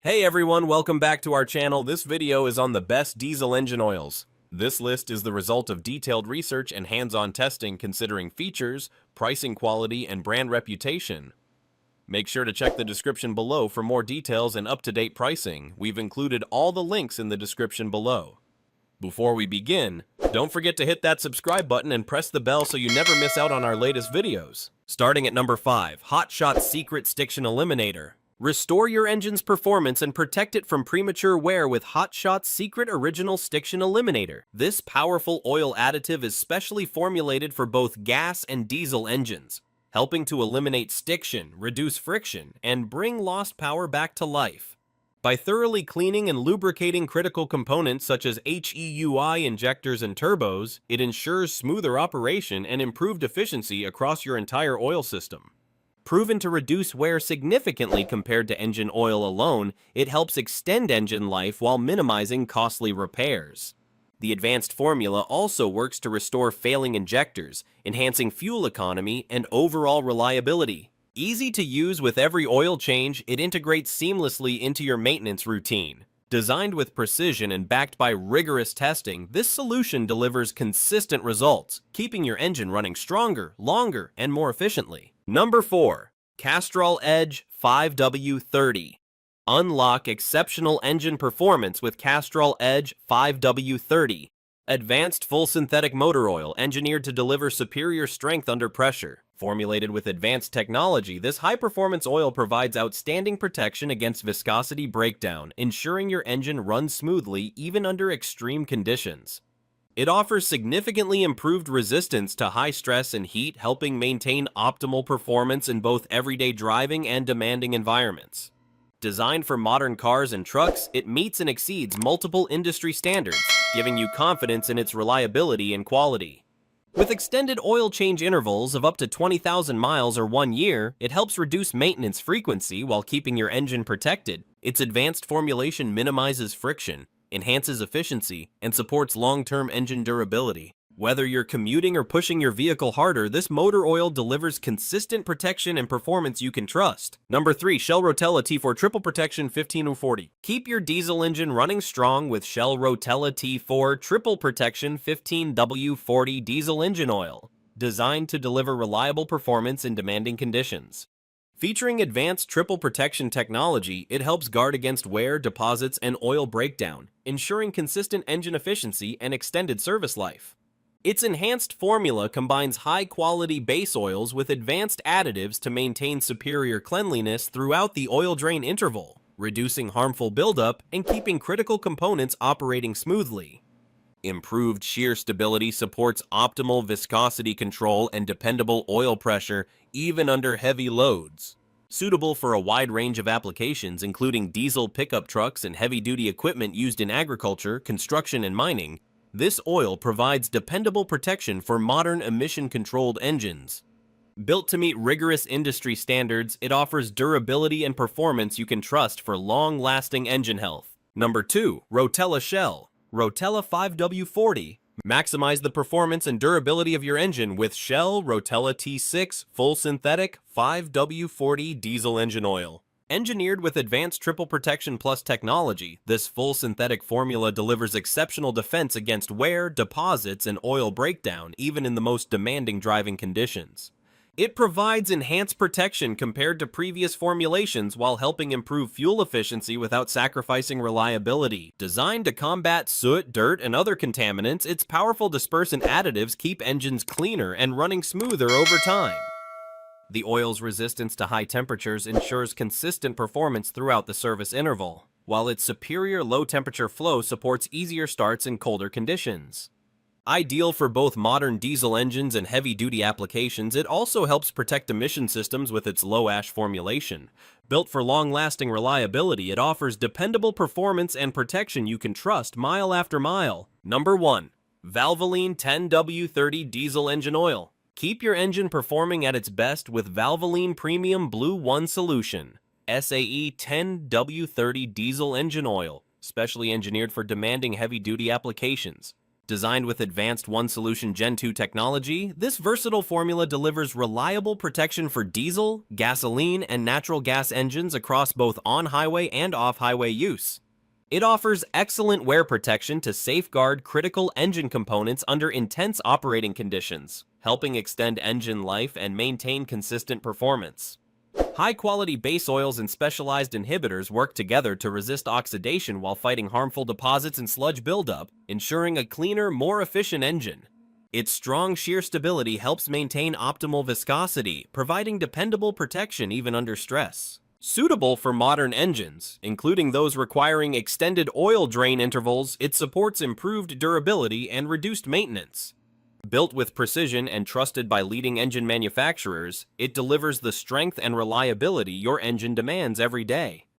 Hey everyone, welcome back to our channel. This video is on the best diesel engine oils. This list is the result of detailed research and hands-on testing considering features, pricing quality, and brand reputation. Make sure to check the description below for more details and up-to-date pricing. We've included all the links in the description below. Before we begin, don't forget to hit that subscribe button and press the bell so you never miss out on our latest videos. Starting at number 5, Hot Shot's Secret Stiction Eliminator. Restore your engine's performance and protect it from premature wear with Hot Shot's Secret Original Stiction Eliminator. This powerful oil additive is specially formulated for both gas and diesel engines, helping to eliminate stiction, reduce friction, and bring lost power back to life. By thoroughly cleaning and lubricating critical components such as HEUI injectors and turbos, it ensures smoother operation and improved efficiency across your entire oil system. Proven to reduce wear significantly compared to engine oil alone, it helps extend engine life while minimizing costly repairs. The advanced formula also works to restore failing injectors, enhancing fuel economy and overall reliability. Easy to use with every oil change, it integrates seamlessly into your maintenance routine. Designed with precision and backed by rigorous testing, this solution delivers consistent results, keeping your engine running stronger, longer, and more efficiently. Number 4. Castrol Edge 5W30. Unlock exceptional engine performance with Castrol Edge 5W30. Advanced full synthetic motor oil engineered to deliver superior strength under pressure. Formulated with advanced technology, this high-performance oil provides outstanding protection against viscosity breakdown, ensuring your engine runs smoothly even under extreme conditions. It offers significantly improved resistance to high stress and heat, helping maintain optimal performance in both everyday driving and demanding environments. Designed for modern cars and trucks, it meets and exceeds multiple industry standards, giving you confidence in its reliability and quality. With extended oil change intervals of up to 20,000 miles or 1 year, it helps reduce maintenance frequency while keeping your engine protected. Its advanced formulation minimizes friction, enhances efficiency, and supports long-term engine durability. Whether you're commuting or pushing your vehicle harder, this motor oil delivers consistent protection and performance you can trust. Number 3. Shell Rotella T4 Triple Protection 15W40. Keep your diesel engine running strong with Shell Rotella T4 Triple Protection 15W40 diesel engine oil, designed to deliver reliable performance in demanding conditions. Featuring advanced triple protection technology, it helps guard against wear, deposits, and oil breakdown, ensuring consistent engine efficiency and extended service life. Its enhanced formula combines high-quality base oils with advanced additives to maintain superior cleanliness throughout the oil drain interval, reducing harmful buildup and keeping critical components operating smoothly. Improved shear stability supports optimal viscosity control and dependable oil pressure even under heavy loads. Suitable for a wide range of applications including diesel pickup trucks and heavy-duty equipment used in agriculture, construction, and mining, this oil provides dependable protection for modern emission-controlled engines. Built to meet rigorous industry standards, it offers durability and performance you can trust for long-lasting engine health. Number 2. Rotella Shell Rotella 5W40. Maximize the performance and durability of your engine with Shell Rotella T6 Full Synthetic 5W40 Diesel Engine Oil. Engineered with advanced triple protection plus technology, this full synthetic formula delivers exceptional defense against wear, deposits, and oil breakdown even in the most demanding driving conditions. It provides enhanced protection compared to previous formulations while helping improve fuel efficiency without sacrificing reliability. Designed to combat soot, dirt, and other contaminants, its powerful dispersant additives keep engines cleaner and running smoother over time. The oil's resistance to high temperatures ensures consistent performance throughout the service interval, while its superior low-temperature flow supports easier starts in colder conditions. Ideal for both modern diesel engines and heavy-duty applications, it also helps protect emission systems with its low-ash formulation. Built for long-lasting reliability, it offers dependable performance and protection you can trust mile after mile. Number 1. Valvoline 10W30 Diesel Engine Oil. Keep your engine performing at its best with Valvoline Premium Blue 1 Solution. SAE 10W30 Diesel Engine Oil, specially engineered for demanding heavy-duty applications. Designed with advanced one-solution Gen 2 technology, this versatile formula delivers reliable protection for diesel, gasoline, and natural gas engines across both on-highway and off-highway use. It offers excellent wear protection to safeguard critical engine components under intense operating conditions, helping extend engine life and maintain consistent performance. High-quality base oils and specialized inhibitors work together to resist oxidation while fighting harmful deposits and sludge buildup, ensuring a cleaner, more efficient engine. Its strong shear stability helps maintain optimal viscosity, providing dependable protection even under stress. Suitable for modern engines, including those requiring extended oil drain intervals, it supports improved durability and reduced maintenance. Built with precision and trusted by leading engine manufacturers, it delivers the strength and reliability your engine demands every day.